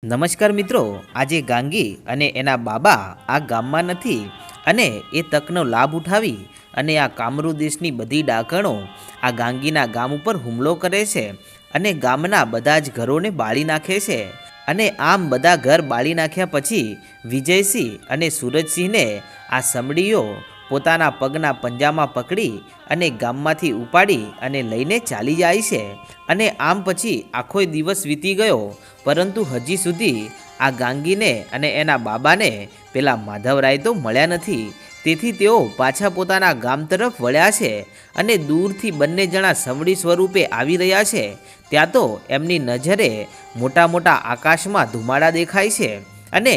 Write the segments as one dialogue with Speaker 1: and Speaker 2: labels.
Speaker 1: નમસ્કાર મિત્રો, આજે ગાંગી અને એના બાબા આ ગામમાં નથી અને એ તકનો લાભ ઉઠાવી અને આ કામરૂ દેશની બધી ડાકણો આ ગાંગીના ગામ ઉપર હુમલો કરે છે અને ગામના બધા જ ઘરોને બાળી નાખે છે. અને આમ બધા ઘર બાળી નાખ્યા પછી વિજયસિંહ અને સુરજસિંહને આ સમડીઓ પોતાના પગના પંજામાં પકડી અને ગામમાંથી ઉપાડી અને લઈને ચાલી જાય છે. અને આમ પછી આખો દિવસ વીતી ગયો, પરંતુ હજી સુધી આ ગાંગીને અને એના બાબાને પેલા માધવરાય તો મળ્યા નથી. તેથી તેઓ પાછા પોતાના ગામ તરફ વળ્યા છે અને દૂરથી બંને જણા સમડી સ્વરૂપે આવી રહ્યા છે. ત્યાં તો એમની નજરે મોટા મોટા આકાશમાં ધુમાડા દેખાય છે અને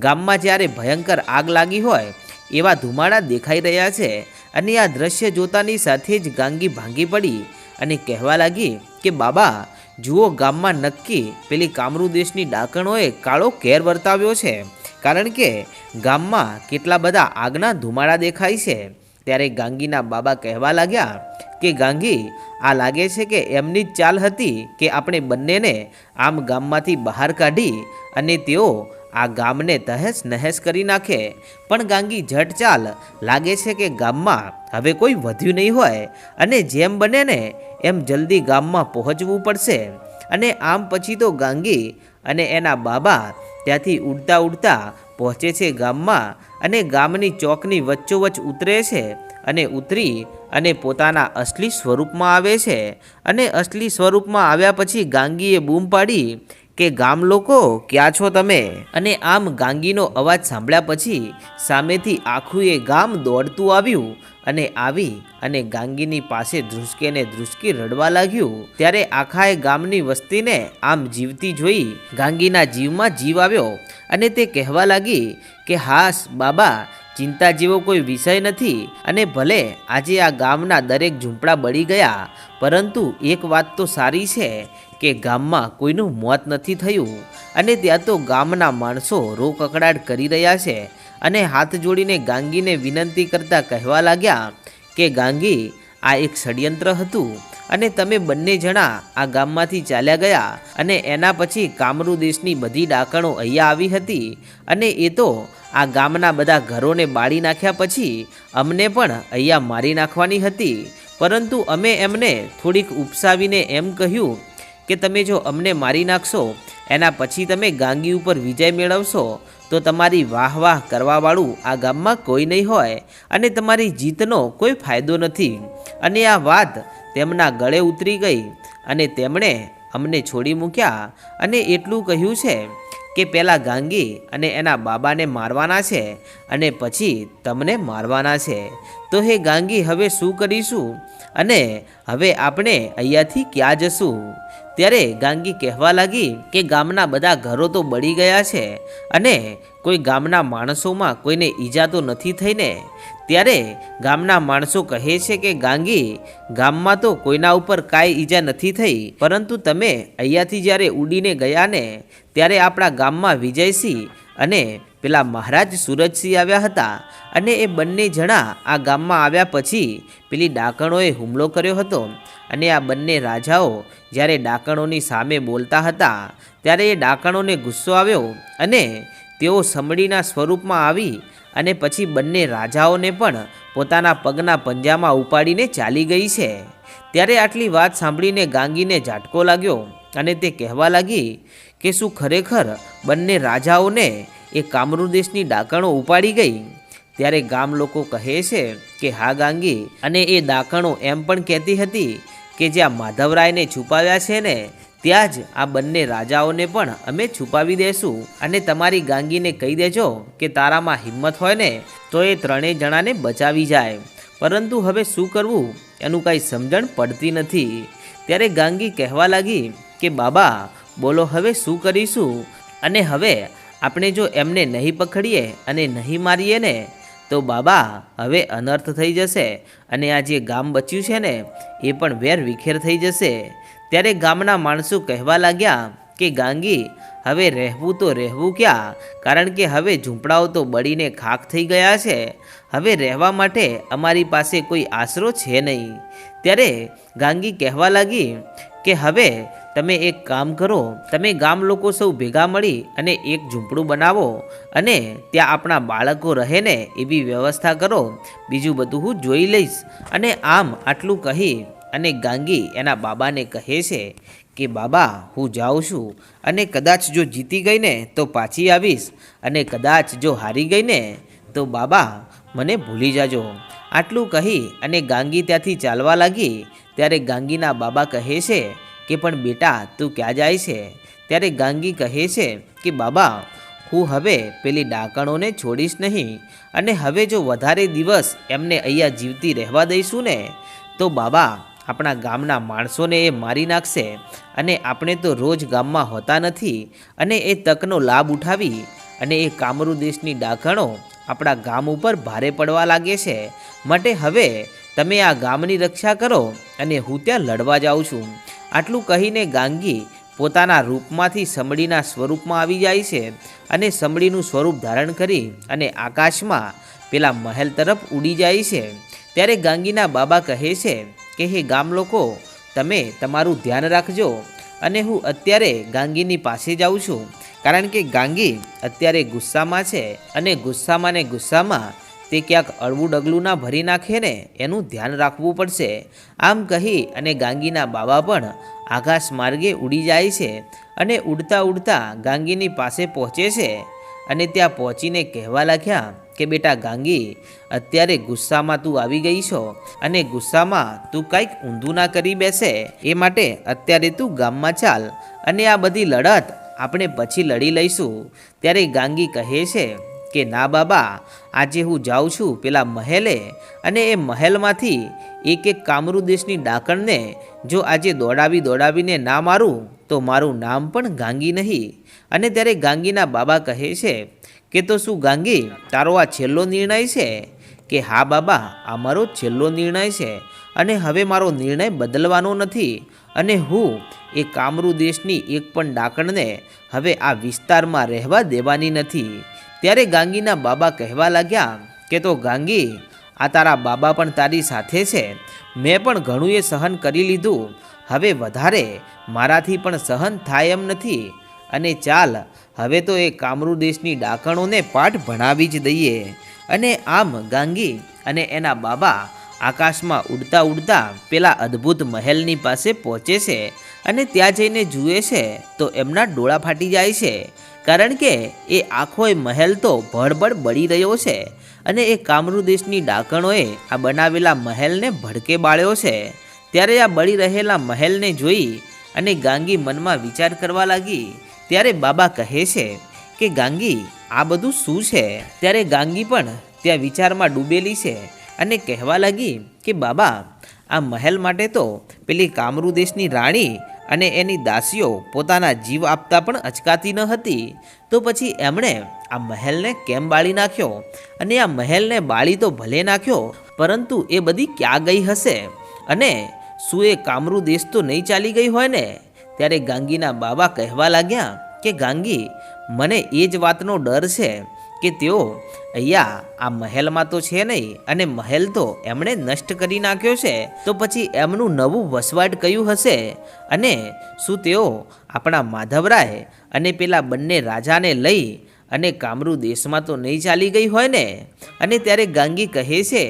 Speaker 1: ગામમાં જ્યારે ભયંકર આગ લાગી હોય એવા ધુમાડા દેખાઈ રહ્યા છે. અને આ દ્રશ્ય જોતાની સાથે જ ગાંગી ભાંગી પડી અને કહેવા લાગી કે બાબા જુઓ, ગામમાં નક્કી પેલી કામરૂ દેશની ડાકણોએ કાળો કેર વર્તાવ્યો છે, કારણ કે ગામમાં કેટલા બધા આગના ધુમાડા દેખાય છે. ત્યારે ગાંગીના બાબા કહેવા લાગ્યા કે ગાંગી, આ લાગે છે કે એમની જ ચાલ હતી કે આપણે બંનેને આમ ગામમાંથી બહાર કાઢી અને તેઓ આ ગામને તહેસ નહેસ કરી નાખે. પણ ગાંગી ઝટ ચાલ, લાગે છે કે ગામમાં હવે કોઈ વધ્યું નહીં હોય અને જેમ બને ને એમ જલ્દી ગામમાં પહોંચવું પડશે. અને આમ પછી તો ગાંગી અને એના બાબા ત્યાંથી ઉડતા ઉડતા પહોંચે છે ગામમાં અને ગામની ચોકની વચ્ચોવચ્ચ ઉતરે છે અને ઉતરી અને પોતાના અસલી સ્વરૂપમાં આવે છે. અને અસલી સ્વરૂપમાં આવ્યા પછી ગાંગીએ બૂમ પાડી કે ગામ લોકો, ક્યાં છો તમે? અને આમ ગાંગીનો અવાજ સાંભળ્યા પછી સામેથી આખું એ ગામ દોડતું આવ્યું અને આવી અને ગાંગીની પાસે ધ્રુસકે ને ધ્રુસકી રડવા લાગ્યું. ત્યારે આખા એ ગામની વસ્તીને આમ જીવતી જોઈ ગાંગીના જીવમાં જીવ આવ્યો અને તે કહેવા લાગી કે હાસ બાબા, ચિંતા જેવો કોઈ વિષય નથી. અને ભલે આજે આ ગામના દરેક ઝૂંપડા બળી ગયા, પરંતુ એક વાત તો સારી છે કે ગામમાં કોઈનું મોત નથી થયું. અને ત્યાં તો ગામના માણસો રોકકડાટ કરી રહ્યા છે અને હાથ જોડીને ગાંગીને વિનંતી કરતા કહેવા લાગ્યા કે ગાંગી, આ એક ષડયંત્ર હતું અને તમે બંને જણા આ ગામમાંથી ચાલ્યા ગયા અને એના પછી કામરૂ દેશની બધી ડાકણો અહીંયા આવી હતી અને એ તો આ ગામના બધા ઘરોને બાળી નાખ્યા પછી અમને પણ અહીંયા મારી નાખવાની હતી. પરંતુ અમે એમને થોડીક ઉપસાવીને એમ કહ્યું કે તમે જો અમને મારી નાખશો એના પછી તમે ગાંગી ઉપર વિજય મેળવશો તો તમારી વાહ વાહ કરવાવાળું આ ગામમાં કોઈ નહીં હોય અને તમારી જીતનો કોઈ ફાયદો નથી. અને આ વાત તેમના ગળે ઉતરી ગઈ અને તેમણે અમને છોડી મૂક્યા અને એટલું કહ્યું છે કે પહેલાં ગાંગી અને એના બાબાને મારવાના છે અને પછી તમને મારવાના છે. તો હે ગાંગી, હવે શું કરીશું અને હવે આપણે અહીંયાથી ક્યાં જશું? ત્યારે ગાંગી કહેવા લાગી કે ગામના બધા ઘરો તો બળી ગયા છે અને કોઈ ગામના માણસોમાં કોઈને ઈજા તો નથી થઈને. ત્યારે ગામના માણસો કહે છે કે ગાંગી, ગામમાં તો કોઈના ઉપર કાંઈ ઈજા નથી થઈ, પરંતુ તમે અહીંયાથી જ્યારે ઉડીને ગયા ને ત્યારે આપણા ગામમાં વિજયસિંહ અને પેલા મહારાજ સુરજસિંહ આવ્યા હતા અને એ બંને જણા આ ગામમાં આવ્યા પછી પેલી ડાકણોએ હુમલો કર્યો હતો. અને આ બંને રાજાઓ જ્યારે ડાકણોની સામે બોલતા હતા ત્યારે એ ડાકણોને ગુસ્સો આવ્યો અને તેઓ સમડીના સ્વરૂપમાં આવી અને પછી બંને રાજાઓને પણ પોતાના પગના પંજામાં ઉપાડીને ચાલી ગઈ છે. ત્યારે આટલી વાત સાંભળીને ગાંગીને ઝાટકો લાગ્યો અને તે કહેવા લાગી કે શું ખરેખર બંને રાજાઓને એ કામરૂ દેશની ડાકણો ઉપાડી ગઈ? ત્યારે ગામ લોકો કહે છે કે હા ગાંગી, અને એ ડાકણો એમ પણ કહેતી હતી કે જ્યાં માધવરાયને છુપાવ્યા છે ને ત્યાં જ આ બંને રાજાઓને પણ અમે છુપાવી દેશું. અને તમારી ગાંગીને કહી દેજો કે તારામાં હિંમત હોય ને તો એ ત્રણેય જણાને બચાવી જાય, પરંતુ હવે શું કરવું એનું કાંઈ સમજણ પડતી નથી. ત્યારે ગાંગી કહેવા લાગી કે બાબા બોલો, હવે શું કરીશું? અને હવે આપણે જો એમને નહીં પકડીએ અને નહીં મારીએ ને તો બાબા હવે અનર્થ થઈ જશે અને આ જે ગામ બચ્યું છે ને એ પણ વેર વિખેર થઈ જશે. ત્યારે ગામના માણસો કહેવા લાગ્યા કે ગાંગી, હવે રહેવું તો રહેવું ક્યાં, કારણ કે હવે ઝૂંપડાઓ તો બળીને ખાખ થઈ ગયા છે. હવે રહેવા માટે અમારી પાસે કોઈ આશરો છે નહીં. ત્યારે ગાંગી કહેવા લાગી કે હવે તમે એક કામ કરો, તમે ગામ લોકો સૌ ભેગા મળી અને એક ઝૂંપડું બનાવો અને ત્યાં આપણા બાળકો રહે ને એવી વ્યવસ્થા કરો, બીજું બધું હું જોઈ લઈશ. અને આમ આટલું કહી અને ગાંગી એના બાબાને કહે છે કે બાબા, હું જાઉં છું અને કદાચ જો જીતી ગઈ ને તો પાછી આવીશ, અને કદાચ જો હારી ગઈ ને તો બાબા મને ભૂલી જાજો. આટલું કહી અને ગાંગી ત્યાંથી ચાલવા લાગી. ત્યારે ગાંગીના બાબા કહે છે કે પણ બેટા, તું ક્યાં જાય છે? ત્યારે ગાંગી કહે છે કે બાબા, હું હવે પેલી ડાકણોને છોડીશ નહીં, અને હવે જો વધારે દિવસ એમને અહીંયા જીવતી રહેવા દઈશું ને તો બાબા આપણા ગામના માણસોને એ મારી નાખશે, અને આપણે તો રોજ ગામમાં હોતા નથી, અને એ તકનો લાભ ઉઠાવી અને એ કામરૂ દેશની ડાકણો આપણા ગામ ઉપર ભારે પડવા લાગે છે. માટે હવે તમે આ ગામની રક્ષા કરો અને હું ત્યાં લડવા જાઉં છું. આટલું કહીને ગાંગી પોતાના રૂપમાંથી સમડીના સ્વરૂપમાં આવી જાય છે અને સમડીનું સ્વરૂપ ધારણ કરી અને આકાશમાં પેલા મહેલ તરફ ઉડી જાય છે. ત્યારે ગાંગીના બાબા કહે છે કે હે ગામ લોકો, તમે તમારું ધ્યાન રાખજો, અને હું અત્યારે ગાંગીની પાસે જાઉં છું, કારણ કે ગાંગી અત્યારે ગુસ્સામાં છે, અને ગુસ્સામાં ને ગુસ્સામાં તે ક્યાંક અળવું ડગલું ના ભરી નાખે ને એનું ધ્યાન રાખવું પડશે. આમ કહી અને ગાંગીના બાબા પણ આકાશ માર્ગે ઉડી જાય છે, અને ઉડતા ઉડતા ગાંગીની પાસે પહોંચે છે, અને ત્યાં પહોંચીને કહેવા લાગ્યા કે બેટા ગાંગી, અત્યારે ગુસ્સામાં તું આવી ગઈ છો, અને ગુસ્સામાં તું કંઈક ઊંધું ના કરી બેસે, એ માટે અત્યારે તું ગામમાં ચાલ, અને આ બધી લડત આપણે પછી લડી લઈશું. ત્યારે ગાંગી કહે છે કે ના બાબા, આજે હું જાઉં છું પેલા મહેલે, અને એ મહેલમાંથી એક એક કામરૂ દેશની ડાકણને જો આજે દોડાવીને ના મારું તો મારું નામ પણ ગાંગી નહીં. અને ત્યારે ગાંગીના બાબા કહે છે કે તો શું ગાંગી, તારો આ છેલ્લો નિર્ણય છે? કે હા બાબા, આ મારો છેલ્લો નિર્ણય છે, અને હવે મારો નિર્ણય બદલવાનો નથી, અને હું એ કામરૂ દેશની એક પણ ડાકણને હવે આ વિસ્તારમાં રહેવા દેવાની નથી. ત્યારે ગાંગીના બાબા કહેવા લાગ્યા કે તો ગાંગી, આ તારા બાબા પણ તારી સાથે છે, મેં પણ ઘણું એ સહન કરી લીધું, હવે વધારે મારાથી પણ સહન થાય એમ નથી, અને ચાલ હવે તો એ કામરૂ દેશની ડાકણોને પાઠ ભણાવી જ દઈએ. અને આમ ગાંગી અને એના બાબા આકાશમાં ઉડતા ઉડતા પેલા અદ્ભુત મહેલની પાસે પહોંચે છે, અને ત્યાં જઈને જુએ છે તો એમના ડોળા ફાટી જાય છે, કારણ કે એ આખો મહેલ તો ભડભડ બળી રહ્યો છે, અને એ કામરૂ દેશની ડાકણોએ આ બનાવેલા મહેલને ભડકે બાળ્યો છે. ત્યારે આ બળી રહેલા મહેલને જોઈ અને ગાંગી મનમાં વિચાર કરવા લાગી. ત્યારે બાબા કહે છે કે ગાંગી, આ બધું શું છે? ત્યારે ગાંગી પણ ત્યાં વિચારમાં ડૂબેલી છે, અને કહેવા લાગી કે બાબા, આ મહેલ માટે તો પેલી કામરૂ દેશની રાણી અને એની દાસીઓ પોતાના જીવ આપતા પણ અચકાતી ન હતી, તો પછી એમણે આ મહેલને કેમ બાળી નાખ્યો? અને આ મહેલને બાળી તો ભલે નાખ્યો, પરંતુ એ બધી ક્યાં ગઈ હશે? અને શું એ કામરૂ દેશ તો નહીં ચાલી ગઈ હોય ને? ત્યારે ગાંગીના બાબા કહેવા લાગ્યા કે ગાંગી, મને એ જ વાતનો ડર છે કે તેઓ અહીંયા આ મહેલમાં તો છે નહીં, અને મહેલ તો એમણે નષ્ટ કરી નાખ્યો છે, તો પછી એમનું નવું વસવાટ કયું હશે? અને શું તેઓ આપણા માધવરાય અને પેલા બંને રાજાને લઈ અને કામરૂ દેશમાં તો નહીં ચાલી ગઈ હોય ને? અને ત્યારે ગાંગી કહે છે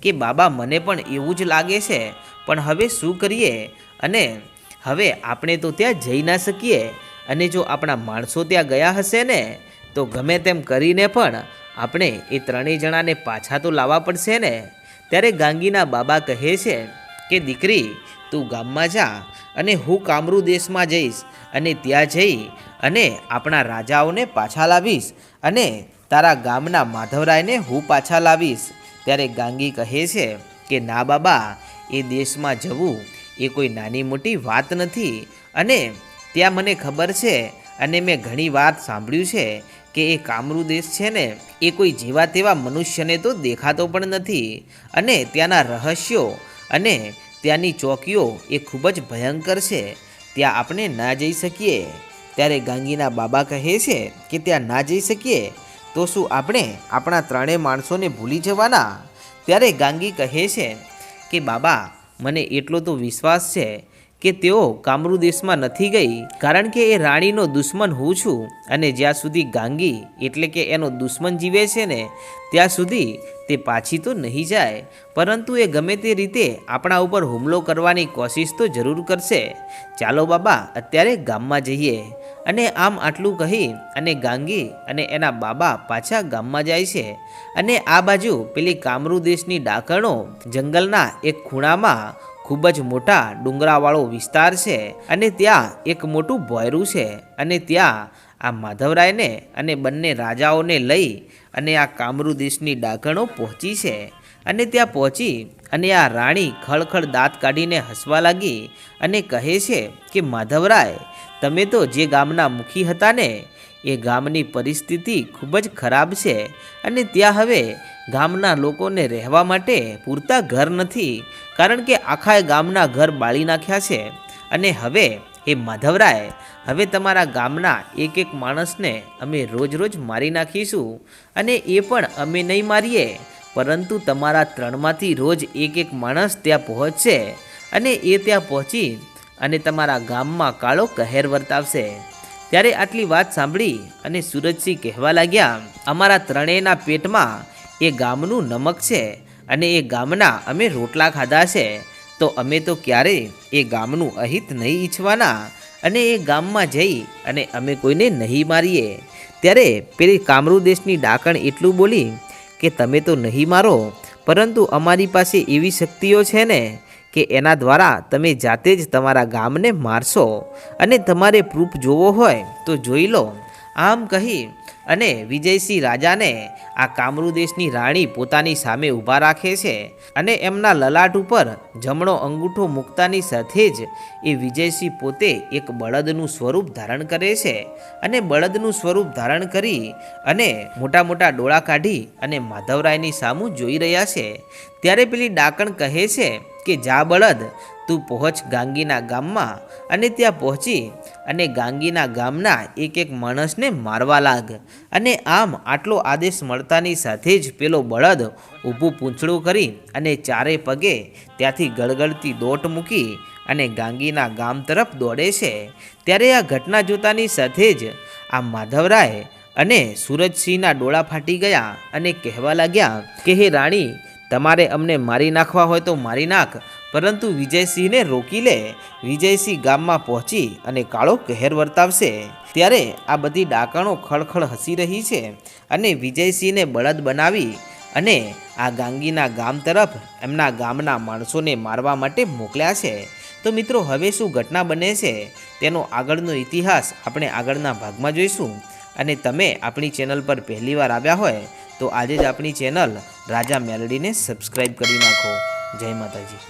Speaker 1: કે બાબા, મને પણ એવું જ લાગે છે, પણ હવે શું કરીએ? અને હવે આપણે તો ત્યાં જઈ ના શકીએ, અને જો આપણા માણસો ત્યાં ગયા હશે ને તો ગમે તેમ કરીને પણ આપણે એ ત્રણેય જણાને પાછા તો લાવવા પડશે ને. ત્યારે ગાંગીના બાબા કહે છે કે દીકરી, તું ગામમાં જા, અને હું કામરૂ દેશમાં જઈશ, અને ત્યાં જઈ અને આપણા રાજાઓને પાછા લાવીશ, અને તારા ગામના માધવરાયને હું પાછા લાવીશ. ત્યારે ગાંગી કહે છે કે ના બાબા, એ દેશમાં જવું એ કોઈ નાની મોટી વાત નથી, અને ત્યાં મને ખબર છે, અને મેં ઘણી વાત સાંભળ્યું છે કે એ કામરૂ દેશ છે ને એ કોઈ જેવા તેવા મનુષ્યને તો દેખાતો પણ નથી, અને ત્યાંના રહસ્યો અને ત્યાંની ચોકીઓ એ ખૂબ જ ભયંકર છે, ત્યાં આપણે ના જઈ શકીએ. ત્યારે ગાંગીના બાબા કહે છે કે ત્યાં ના જઈ શકીએ તો શું આપણે આપણા ત્રણેય માણસોને ભૂલી જવાના? ત્યારે ગાંગી કહે છે કે બાબા, મને એટલો તો વિશ્વાસ છે કે તેઓ કામરૂ દેશમાં નથી ગઈ, કારણ કે એ રાણીનો દુશ્મન હું છું, અને જ્યાં સુધી ગાંગી એટલે કે એનો દુશ્મન જીવે છે ને ત્યાં સુધી તે પાછી તો નહીં જાય, પરંતુ એ ગમે તે રીતે આપણા ઉપર હુમલો કરવાની કોશિશ તો જરૂર કરશે. ચાલો બાબા અત્યારે ગામમાં જઈએ. અને આમ આટલું કહી અને ગાંગી અને એના બાબા પાછા ગામમાં જાય છે. અને આ બાજુ પેલી કામરૂ દેશની ડાકણો જંગલના એક ખૂણામાં ખૂબ જ મોટા ડુંગરાવાળો વિસ્તાર છે, અને ત્યાં એક મોટું ભોંયરું છે, અને ત્યાં આ માધવરાયને અને બંને રાજાઓને લઈ અને આ કામરૂ દેશની ડાકણો પહોંચી છે. અને ત્યાં પહોંચી અને આ રાણી ખળખળ દાંત કાઢીને હસવા લાગી અને કહે છે કે માધવરાય, તમે તો જે ગામના મુખી હતા ને એ ગામની પરિસ્થિતિ ખૂબ જ ખરાબ છે, અને ત્યાં હવે ગામના લોકોને રહેવા માટે પૂરતા ઘર નથી, કારણ કે આખા ગામના ઘર બાળી નાખ્યા છે. અને હવે એ માધવરાય, હવે તમારા ગામના એક એક માણસને અમે રોજ રોજ મારી નાખીશું, અને એ પણ અમે નહીં મારીએ, પરંતુ તમારા 3માંથી રોજ એક એક માણસ ત્યાં પહોંચશે, અને એ ત્યાં પહોંચી અને તમારા ગામમાં કાળો કહેર વર્તાવશે. ત્યારે આટલી વાત સાંભળી અને સુરજસિંહ કહેવા લાગ્યા, અમારા ત્રણેયના પેટમાં એ ગામનું નમક છે, અને એ ગામના અમે રોટલા ખાધા છે, તો અમે તો ક્યારેય એ ગામનું અહિત નહીં ઈચ્છવાના, અને એ ગામમાં જઈ અને અમે કોઈને નહીં મારીએ. ત્યારે પેલી કામરૂ દેશની ડાકણ એટલું બોલી કે તમે તો નહીં મારો, પરંતુ અમારી પાસે એવી શક્તિઓ છે ને કે એના દ્વારા તમે જાતે જ તમારા ગામને મારશો, અને તમારે પ્રૂફ જોવો હોય તો જોઈ લો. આમ કહી અને વિજયસિંહ રાજાને આ કામરૂ દેશની રાણી પોતાની સામે ઊભા રાખે છે, અને એમના લલાટ ઉપર જમણો અંગૂઠો મૂકતાની સાથે જ એ વિજયસિંહ પોતે એક બળદનું સ્વરૂપ ધારણ કરે છે, અને બળદનું સ્વરૂપ ધારણ કરી અને મોટા મોટા ડોળા કાઢી અને માધવરાયની સામું જોઈ રહ્યા છે. ત્યારે પેલી ડાકણ કહે છે કે જા બળદ, તું પહોંચ ગાંગીના ગામમાં, અને ત્યાં પહોંચી અને ગાંગીના ગામના એક એક માણસને મારવા લાગ. અને આમ આટલો આદેશ મળતાની સાથે જ પેલો બળદ ઊભું પૂંછડું કરી અને ચારે પગે ત્યાંથી ગળગળતી દોટ મૂકી અને ગાંગીના ગામ તરફ દોડે છે. ત્યારે આ ઘટના જોતાની સાથે જ આ માધવરાય અને સુરજસિંહના ડોળા ફાટી ગયા અને કહેવા લાગ્યા કે હે રાણી, તમારે અમને મારી નાખવા હોય તો મારી નાખ, પરંતુ વિજયસિંહને રોકી લે. વિજયસિંહ ગામમાં પહોંચી અને કાળો કહેર વર્તાવશે. ત્યારે આ બધી ડાકણો ખળખળ હસી રહી છે, અને વિજયસિંહને બળદ બનાવી અને આ ગાંગીના ગામ તરફ એમના ગામના માણસોને મારવા માટે મોકલ્યા છે. તો મિત્રો, હવે શું ઘટના બને છે તેનો આગળનો ઇતિહાસ આપણે આગળના ભાગમાં જોઈશું. અને તમે આપણી ચેનલ પર પહેલીવાર આવ્યા હોય તો આજે જ આપણી ચેનલ રાજા મેલડીને સબસ્ક્રાઈબ કરી નાખો. જય માતાજી.